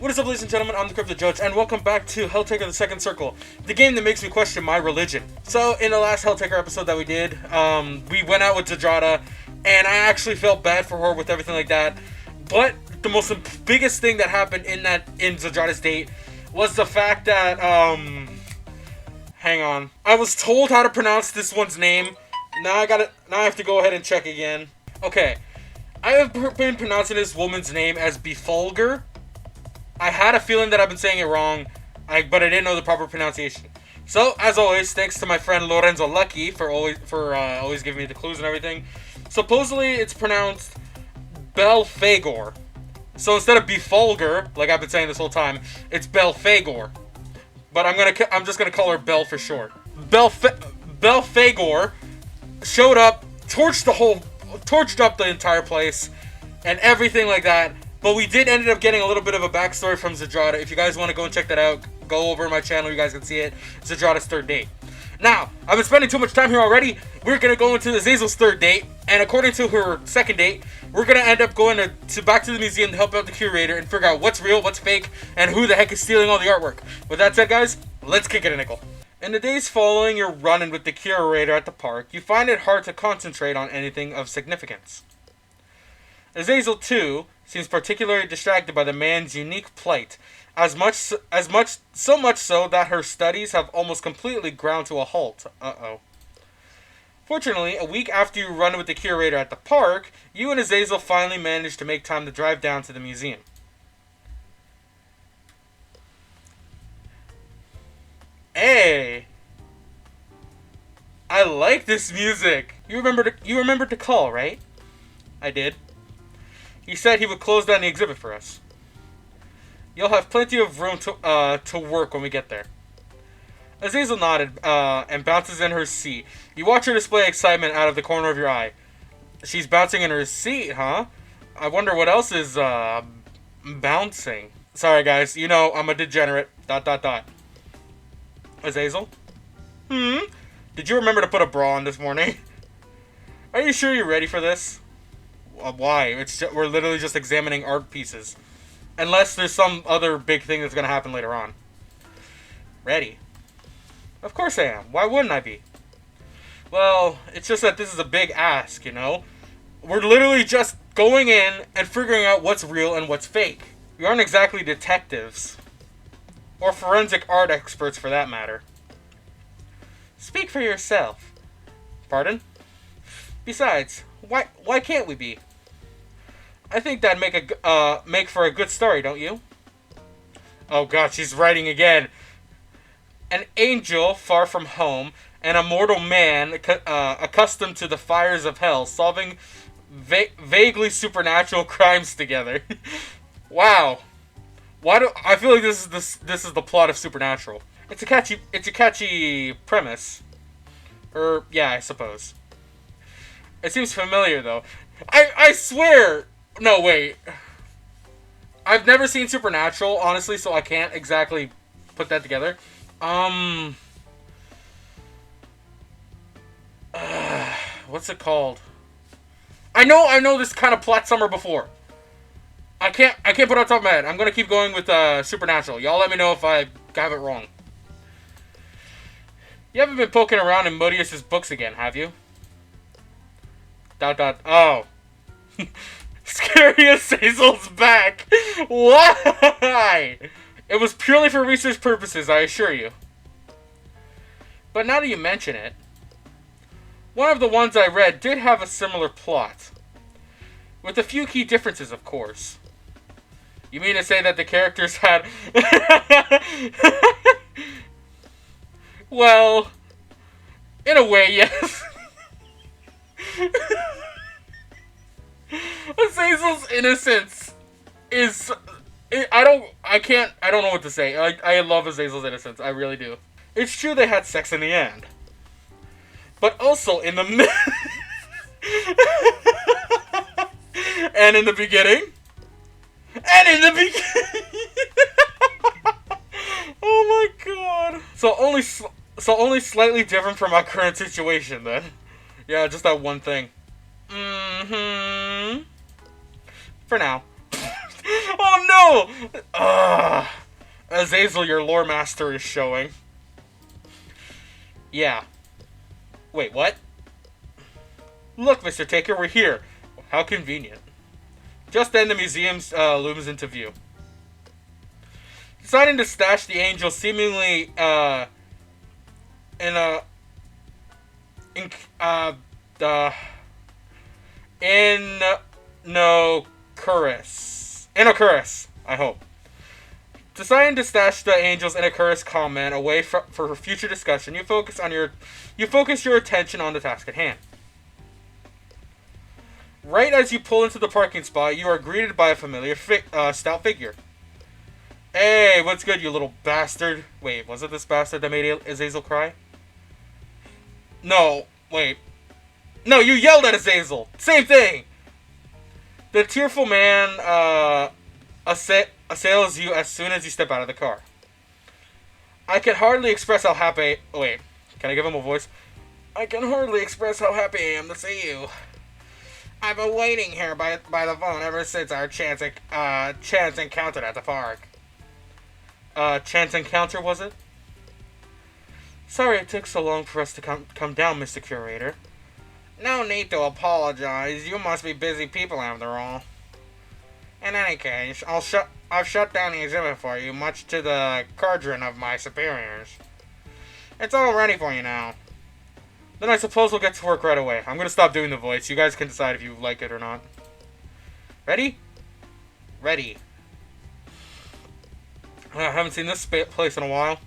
What is up, ladies and gentlemen? I'm the Korrupted Judge, and welcome back to Helltaker the Second Circle, the game that makes me question my religion. So, in the last Helltaker episode that we did, we went out with Zadrada, and I actually felt bad for her with everything like that. But the biggest thing that happened in Zadrada's date was the fact that, hang on. I was told how to pronounce this one's name. Now I have to go ahead and check again. Okay. I have been pronouncing this woman's name as Befulger. I had a feeling that I've been saying it wrong, but I didn't know the proper pronunciation. So, as always, thanks to my friend Lorenzo Lucky for always giving me the clues and everything. Supposedly, it's pronounced Belfagor. So instead of Befulger, like I've been saying this whole time, it's Belfagor. But I'm just gonna call her Bell for short. Belfagor showed up, torched up the entire place, and everything like that. But we did end up getting a little bit of a backstory from Zadrada. If you guys want to go and check that out, go over my channel. You guys can see it. Zadrada's third date. Now, I've been spending too much time here already. We're going to go into Azazel's third date. And according to her second date, we're going to end up going back to the museum to help out the curator and figure out what's real, what's fake, and who the heck is stealing all the artwork. With that said, guys, let's kick it a nickel. In the days following your run-in with the curator at the park, you find it hard to concentrate on anything of significance. Azazel, too, seems particularly distracted by the man's unique plight, so much so that her studies have almost completely ground to a halt. Fortunately, a week after you run with the curator at the park, you and Azazel finally manage to make time to drive down to the museum. Hey! I like this music! You remembered to call, right? I did. He said he would close down the exhibit for us. You'll have plenty of room to work when we get there. Azazel nodded and bounces in her seat. You watch her display excitement out of the corner of your eye. She's bouncing in her seat, huh? I wonder what else is bouncing. Sorry, guys. You know I'm a degenerate. ... Azazel? Did you remember to put a bra on this morning? Are you sure you're ready for this? Why? We're literally just examining art pieces. Unless there's some other big thing that's going to happen later on. Ready? Of course I am. Why wouldn't I be? Well, it's just that this is a big ask, you know? We're literally just going in and figuring out what's real and what's fake. We aren't exactly detectives. Or forensic art experts, for that matter. Speak for yourself. Pardon? Besides, why can't we be? I think that'd make for a good story, don't you? Oh god, she's writing again. An angel far from home, and a mortal man accustomed to the fires of hell, solving vaguely supernatural crimes together. Wow. I feel like this is the plot of Supernatural. It's a catchy premise. Yeah, I suppose. It seems familiar though. I swear. No, wait. I've never seen Supernatural, honestly, so I can't exactly put that together. What's it called? I know this kind of plot somewhere before. I can't put it on top of my head. I'm gonna keep going with Supernatural. Y'all let me know if I have it wrong. You haven't been poking around in Modius's books again, have you? ... Oh. Scary Azazel's back. Why? It was purely for research purposes, I assure you. But now that you mention it, one of the ones I read did have a similar plot. With a few key differences, of course. You mean to say that the characters had... Well, in a way, yes. Azazel's innocence is... I don't know what to say. I love Azazel's innocence. I really do. It's true they had sex in the end. But also in the and in the beginning. And in the beginning. Oh my god. So only slightly different from our current situation then. Yeah, just that one thing. For now. Oh no! Azazel, your lore master, is showing. Yeah. Wait, what? Look, Mr. Taker, we're here. How convenient. Just then, the museum looms into view. Deciding to stash the angel seemingly in a Inocarus, I hope. Deciding to stash the angel's Inocarus comment away for future discussion, you focus your attention on the task at hand. Right as you pull into the parking spot, you are greeted by a familiar stout figure. Hey, what's good, you little bastard? Wait, was it this bastard that made Azazel cry? No, wait. No, you yelled at Azazel. Same thing. The tearful man assails you as soon as you step out of the car. I can hardly express how happy... Wait, can I give him a voice? I can hardly express how happy I am to see you. I've been waiting here by the phone ever since our chance encounter at the park. Chance encounter, was it? Sorry it took so long for us to come down, Mr. Curator. No need to apologize. You must be busy people after all. In any case, I've shut down the exhibit for you, much to the chagrin of my superiors. It's all ready for you now. Then I suppose we'll get to work right away. I'm gonna stop doing the voice. You guys can decide if you like it or not. Ready? Ready. I haven't seen this place in a while.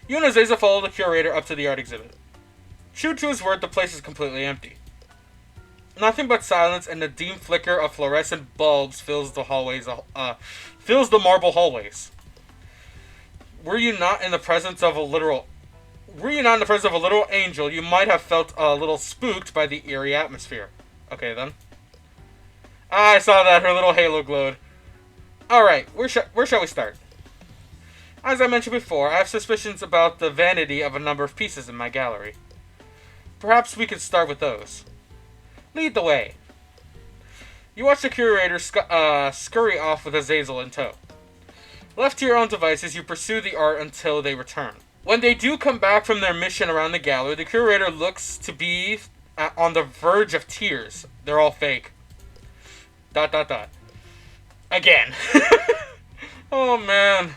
You and Azazel follow the curator up to the art exhibit. True to his word, the place is completely empty. Nothing but silence and the dim flicker of fluorescent bulbs fills the marble hallways. Were you not in the presence of a literal angel, you might have felt a little spooked by the eerie atmosphere. Okay then. I saw that her little halo glowed. Alright, where shall we start? As I mentioned before, I have suspicions about the vanity of a number of pieces in my gallery. Perhaps we could start with those. Lead the way. You watch the curator scurry off with Azazel in tow. Left to your own devices, you pursue the art until they return. When they do come back from their mission around the gallery, the curator looks to be on the verge of tears. They're all fake. ... Again. Oh, man.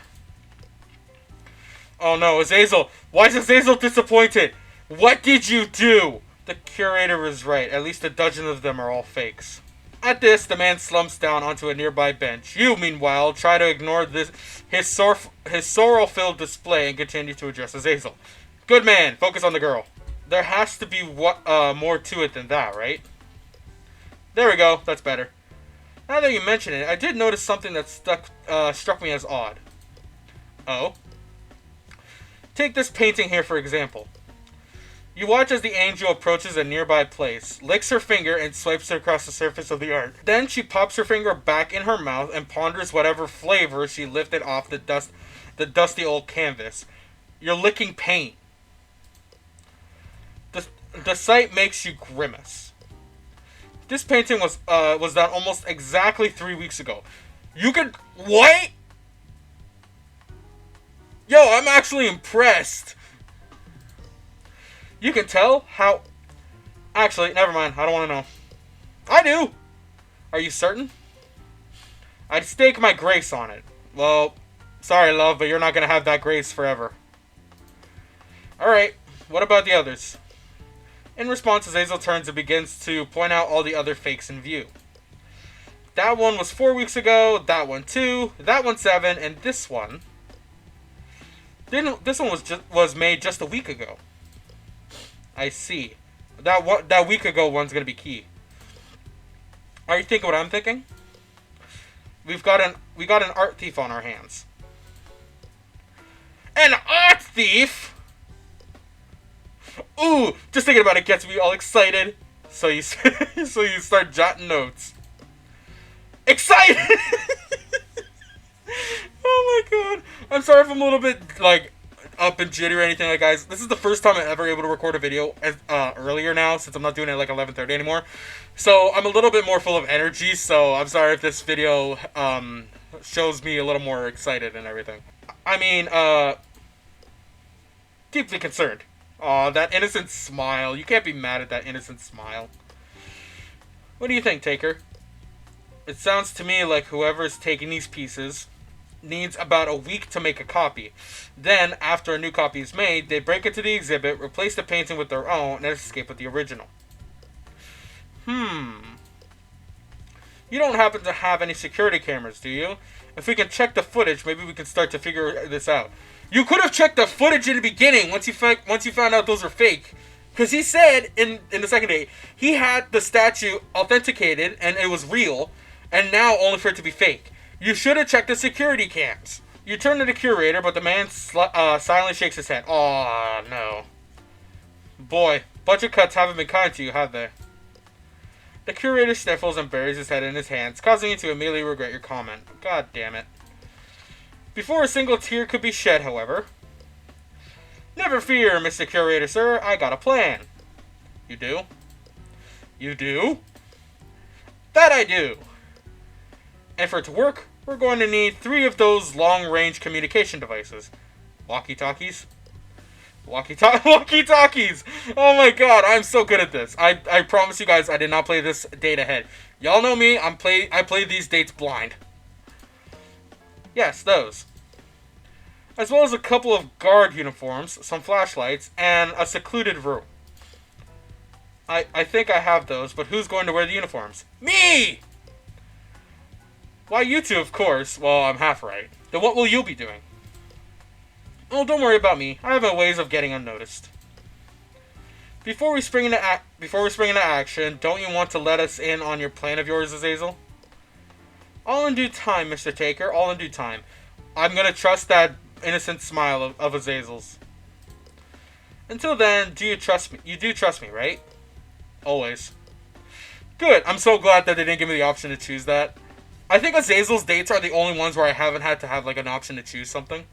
Oh, no, Azazel. Why is Azazel disappointed? What did you do? The curator is right. At least a dozen of them are all fakes. At this, the man slumps down onto a nearby bench. You, meanwhile, try to ignore his sorrow-filled display and continue to address Azazel. Good man. Focus on the girl. There has to be more to it than that, right? There we go. That's better. Now that you mention it, I did notice something that struck me as odd. Oh? Take this painting here, for example. You watch as the angel approaches a nearby place, licks her finger, and swipes it across the surface of the art. Then she pops her finger back in her mouth and ponders whatever flavor she lifted off the dusty old canvas. You're licking paint. The sight makes you grimace. This painting was done almost exactly 3 weeks ago. You could... What? Yo, I'm actually impressed. You can tell how... Actually, never mind. I don't want to know. I do. Are you certain? I'd stake my grace on it. Well, sorry, love, but you're not going to have that grace forever. Alright, what about the others? In response, Azazel turns and begins to point out all the other fakes in view. That one was 4 weeks ago, that one 2, that one 7, and this one... This one was made just a week ago. I see. That week ago one's gonna be key. Are you thinking what I'm thinking? We got an art thief on our hands. An art thief? Ooh, just thinking about it gets me all excited. So you start jotting notes. Excited! Oh my god. I'm sorry if I'm a little bit, like, up and jittery or anything like guys. This is the first time I'm ever able to record a video earlier now, since I'm not doing it at like 11:30 anymore. So I'm a little bit more full of energy, so I'm sorry if this video shows me a little more excited and everything. I mean, deeply concerned. Aw, that innocent smile. You can't be mad at that innocent smile. What do you think, Taker? It sounds to me like whoever's taking these pieces needs about a week to make a copy. Then, after a new copy is made, they break into the exhibit, replace the painting with their own, and escape with the original. You don't happen to have any security cameras, do you? If we can check the footage, maybe we can start to figure this out. You could have checked the footage in the beginning once you found out those were fake. Because he said in the second day, he had the statue authenticated and it was real, and now only for it to be fake. You should have checked the security cams. You turn to the curator, but the man silently shakes his head. Aw, no. Boy, budget cuts haven't been kind to you, have they? The curator sniffles and buries his head in his hands, causing you to immediately regret your comment. God damn it. Before a single tear could be shed, however... Never fear, Mr. Curator, sir. I got a plan. You do? You do? That I do. And for it to work, we're going to need 3 of those long-range communication devices. Walkie-talkies? Walkie-talkies! Oh my god, I'm so good at this. I promise you guys, I did not play this date ahead. Y'all know me, I play these dates blind. Yes, those. As well as a couple of guard uniforms, some flashlights, and a secluded room. I think I have those, but who's going to wear the uniforms? Me! Why, you two, of course. Well, I'm half right. Then what will you be doing? Oh, don't worry about me. I have my ways of getting unnoticed. Before we spring into action, don't you want to let us in on your plan of yours, Azazel? All in due time, Mr. Taker. All in due time. I'm gonna trust that innocent smile of Azazel's. Until then, do you trust me? You do trust me, right? Always. Good. I'm so glad that they didn't give me the option to choose that. I think Azazel's dates are the only ones where I haven't had to have like an option to choose something.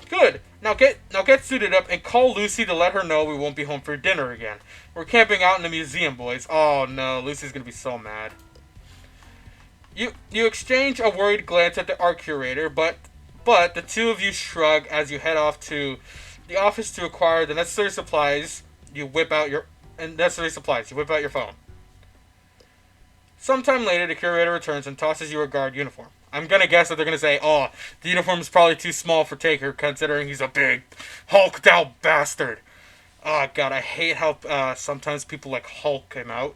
Good. Now get suited up and call Lucy to let her know we won't be home for dinner again. We're camping out in the museum, boys. Oh no, Lucy's gonna be so mad. You exchange a worried glance at the art curator, but the two of you shrug as you head off to the office to acquire the necessary supplies. You whip out your phone. Sometime later, the curator returns and tosses you a guard uniform. I'm gonna guess that they're gonna say, oh, the uniform is probably too small for Taker, considering he's a big, hulked out bastard. Oh god, I hate how sometimes people like Hulk him out.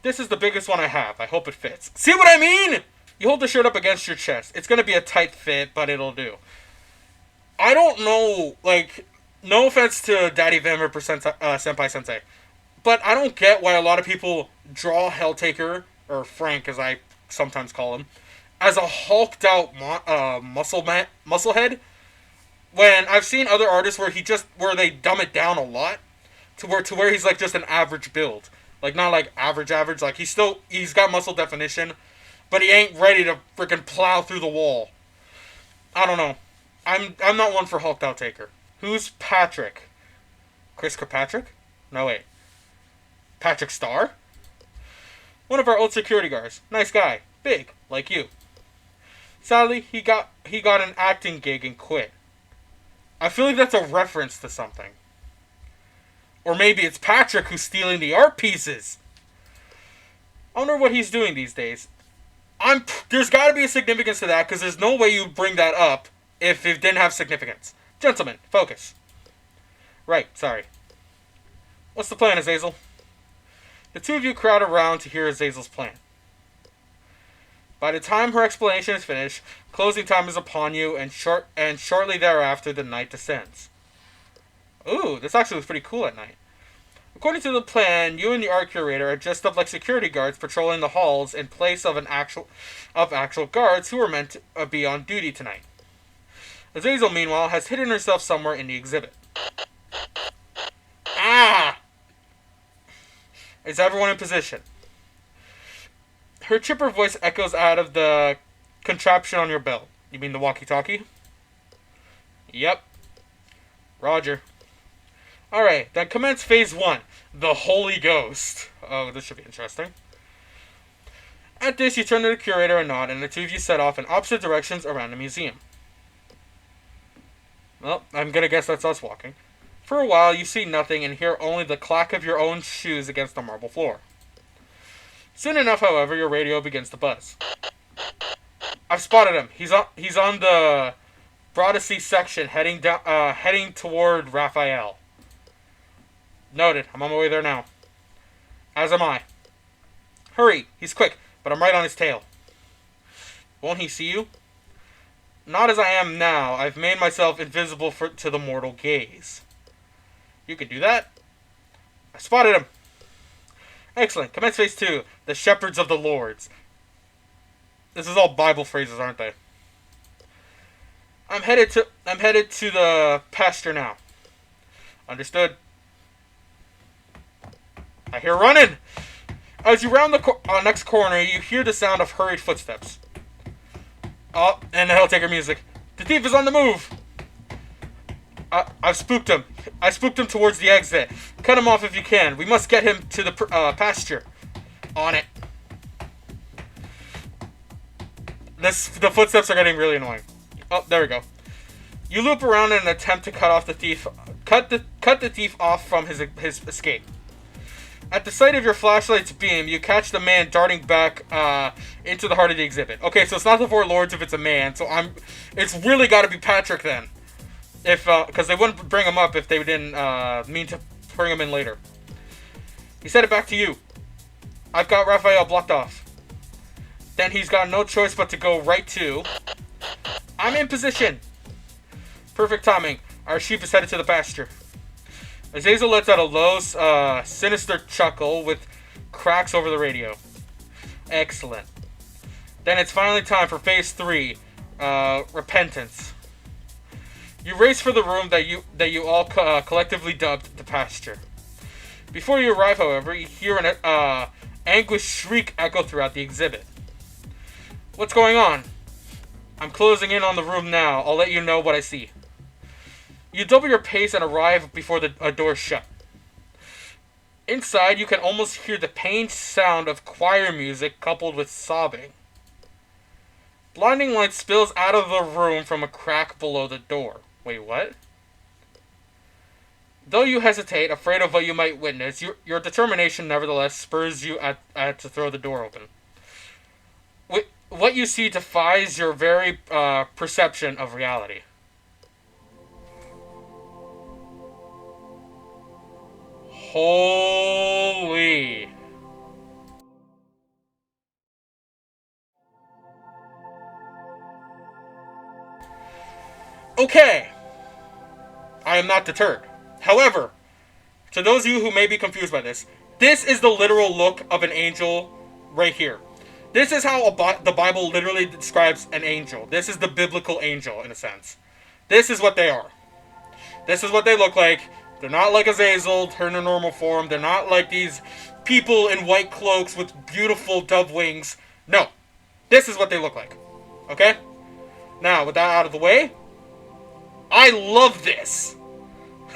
This is the biggest one I have. I hope it fits. See what I mean? You hold the shirt up against your chest. It's gonna be a tight fit, but it'll do. I don't know, like, no offense to Daddy Vim or Senpai Sensei, but I don't get why a lot of people draw Helltaker, or Frank as I sometimes call him, as a hulked out muscle head, when I've seen other artists where they dumb it down a lot to where he's like just an average build. Like not like average, like he's got muscle definition, but he ain't ready to freaking plow through the wall. I don't know. I'm not one for hulked out Taker. Who's Patrick? Chris Kirkpatrick? No wait. Patrick Starr? One of our old security guards. Nice guy. Big, like you. Sadly, he got an acting gig and quit. I feel like that's a reference to something. Or maybe it's Patrick who's stealing the art pieces. I wonder what he's doing these days. There's got to be a significance to that, because there's no way you'd bring that up if it didn't have significance. Gentlemen, focus. Right, sorry. What's the plan, Azazel? The two of you crowd around to hear Azazel's plan. By the time her explanation is finished, closing time is upon you, and shortly thereafter the night descends. Ooh, this actually looks pretty cool at night. According to the plan, you and the art curator are dressed up like security guards patrolling the halls in place of actual guards who were meant to be on duty tonight. Azazel, meanwhile, has hidden herself somewhere in the exhibit. Ah! Is everyone in position? Her chipper voice echoes out of the contraption on your belt. You mean the walkie-talkie? Yep. Roger. Alright, then commence phase 1. The Holy Ghost. Oh, this should be interesting. At this, you turn to the curator and nod, and the two of you set off in opposite directions around the museum. Well, I'm gonna guess that's us walking. For a while, you see nothing and hear only the clack of your own shoes against the marble floor. Soon enough, however, your radio begins to buzz. I've spotted him. He's on the Broadsea section, heading toward Raphael. Noted. I'm on my way there now. As am I. Hurry. He's quick, but I'm right on his tail. Won't he see you? Not as I am now. I've made myself invisible to the mortal gaze. You can do that? I spotted him. Excellent. Commence phase 2. The Shepherds of the Lords. This is all Bible phrases, aren't they? I'm headed to the pasture now. Understood. I hear running. As you round the next corner, you hear the sound of hurried footsteps. Oh, and the Helltaker music. The thief is on the move. I've spooked him. I spooked him towards the exit. Cut him off if you can. We must get him to the pasture. On it. The footsteps are getting really annoying. Oh, there we go. You loop around in an attempt to cut off the thief. Cut the thief off from his escape. At the sight of your flashlight's beam, you catch the man darting back into the heart of the exhibit. Okay, so it's not the Four Lords if it's a man. So it's really got to be Patrick then. Because they wouldn't bring him up if they didn't mean to bring him in later. He said it back to you. I've got Raphael blocked off. Then he's got no choice but to go right to... I'm in position. Perfect timing. Our sheep is headed to the pasture. Azazel lets out a low, sinister chuckle with cracks over the radio. Excellent. Then it's finally time for phase 3, repentance. You race for the room that you all collectively dubbed the pasture. Before you arrive, however, you hear an anguished shriek echo throughout the exhibit. What's going on? I'm closing in on the room now. I'll let you know what I see. You double your pace and arrive before the door shut. Inside, you can almost hear the pained sound of choir music coupled with sobbing. Blinding light spills out of the room from a crack below the door. Wait, what? Though you hesitate, afraid of what you might witness, your determination nevertheless spurs you to throw the door open. What you see defies your very perception of reality. Holy. Okay. I am not deterred. However, to those of you who may be confused by this is the literal look of an angel right here. This is how the Bible literally describes an angel. This is the biblical angel, in a sense. This is what they are. This is what they look like. They're not like Azazel, her in her normal form. They're not like these people in white cloaks with beautiful dove wings. No. This is what they look like. Okay? Now, with that out of the way, I love this.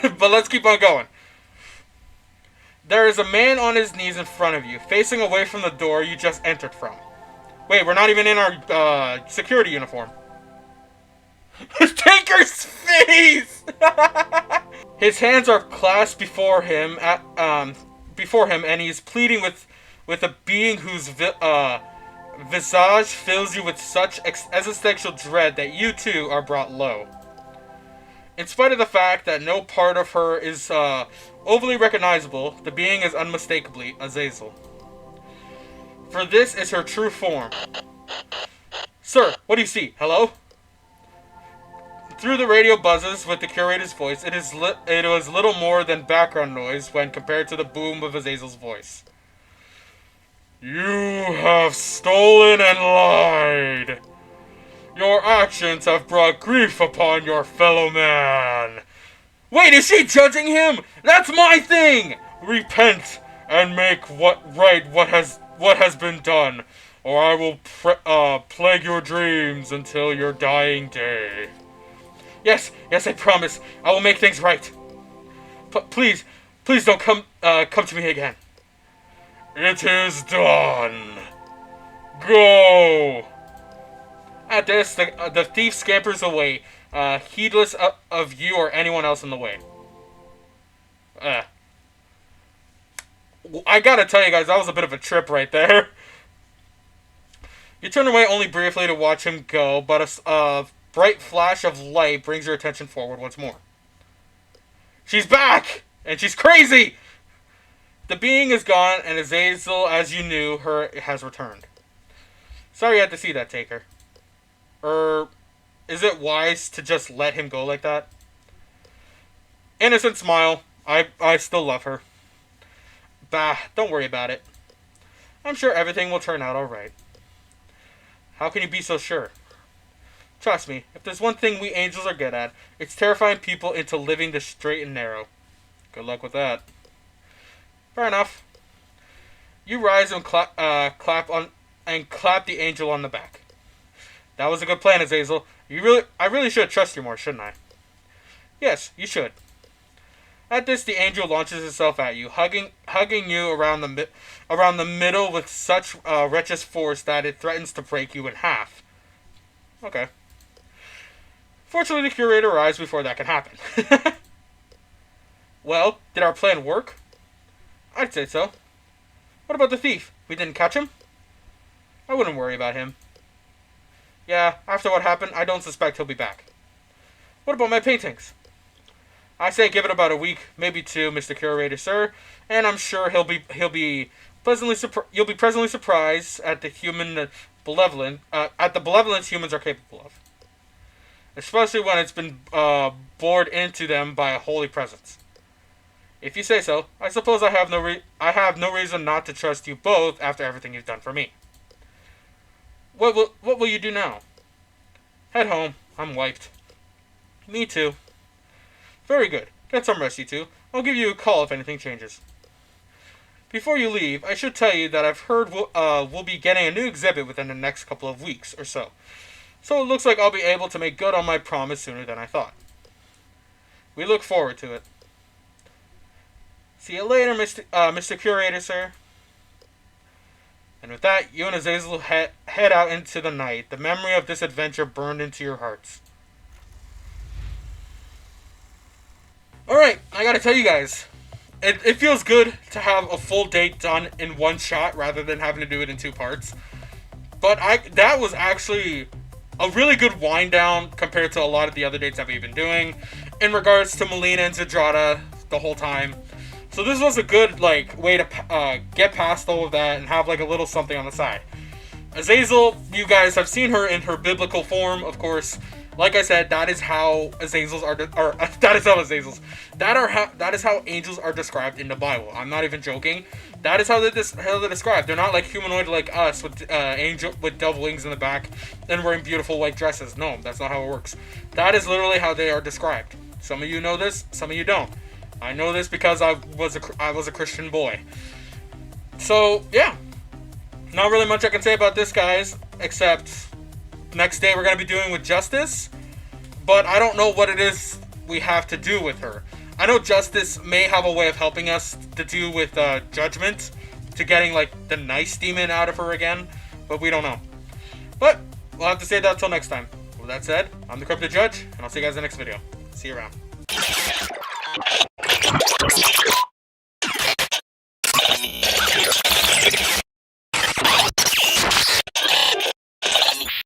But let's keep on going. There is a man on his knees in front of you, facing away from the door you just entered from. Wait, we're not even in our security uniform. Taker's face! His hands are clasped before him, and he's pleading with a being whose visage fills you with such existential dread that you too are brought low. In spite of the fact that no part of her is overly recognizable, the being is unmistakably Azazel. For this is her true form. Sir, what do you see? Hello? Through the radio buzzes with the curator's voice, it was little more than background noise when compared to the boom of Azazel's voice. You have stolen and lied. Your actions have brought grief upon your fellow man. Wait, is she judging him? That's my thing! Repent and make what has been done, or I will plague your dreams until your dying day. Yes, I promise. I will make things right. Please don't come to me again. It is done. Go! At this, the thief scampers away, heedless of you or anyone else in the way. I gotta tell you guys, that was a bit of a trip right there. You turn away only briefly to watch him go, but a bright flash of light brings your attention forward once more. She's back! And she's crazy! The being is gone, and Azazel, as you knew her, has returned. Sorry you had to see that, Taker. Is it wise to just let him go like that? Innocent smile. I still love her. Bah, don't worry about it. I'm sure everything will turn out alright. How can you be so sure? Trust me, if there's one thing we angels are good at, it's terrifying people into living the straight and narrow. Good luck with that. Fair enough. You rise and clap the angel on the back. That was a good plan, Azazel. I really should trust you more, shouldn't I? Yes, you should. At this, the angel launches itself at you, hugging you around the middle with such wretched force that it threatens to break you in half. Okay. Fortunately, the curator arrives before that can happen. Well, did our plan work? I'd say so. What about the thief? We didn't catch him? I wouldn't worry about him. Yeah, after what happened, I don't suspect he'll be back. What about my paintings? I say give it about a week, maybe two, Mr. Curator, sir, and I'm sure you'll be pleasantly surprised at the benevolence humans are capable of, especially when it's been bored into them by a holy presence. If you say so, I suppose I have no reason not to trust you both after everything you've done for me. What will you do now? Head home. I'm wiped. Me too. Very good. Get some rest, you two. I'll give you a call if anything changes. Before you leave, I should tell you that I've heard we'll be getting a new exhibit within the next couple of weeks or so. So it looks like I'll be able to make good on my promise sooner than I thought. We look forward to it. See you later, Mr. Curator, sir. And with that, you and Azazel head out into the night. The memory of this adventure burned into your hearts. Alright, I gotta tell you guys. It feels good to have a full date done in one shot rather than having to do it in two parts. But that was actually a really good wind down compared to a lot of the other dates that we've been doing in regards to Melina and Zadrada the whole time. So this was a good way to get past all of that and have a little something on the side. Azazel, you guys have seen her in her biblical form, of course. Like I said, that is how Azazels are. That is how angels are described in the Bible. I'm not even joking. That is how they're described. They're not like humanoid like us with devil wings in the back and wearing beautiful white dresses. No, that's not how it works. That is literally how they are described. Some of you know this, some of you don't. I know this because I was a Christian boy. So yeah, not really much I can say about this, guys, except next day we're going to be doing with Justice, but I don't know what it is we have to do with her. I know Justice may have a way of helping us to do with Judgment, to getting the nice demon out of her again, but we don't know. But we'll have to save that till next time. With that said, I'm the Korrupted Judge, and I'll see you guys in the next video. See you around.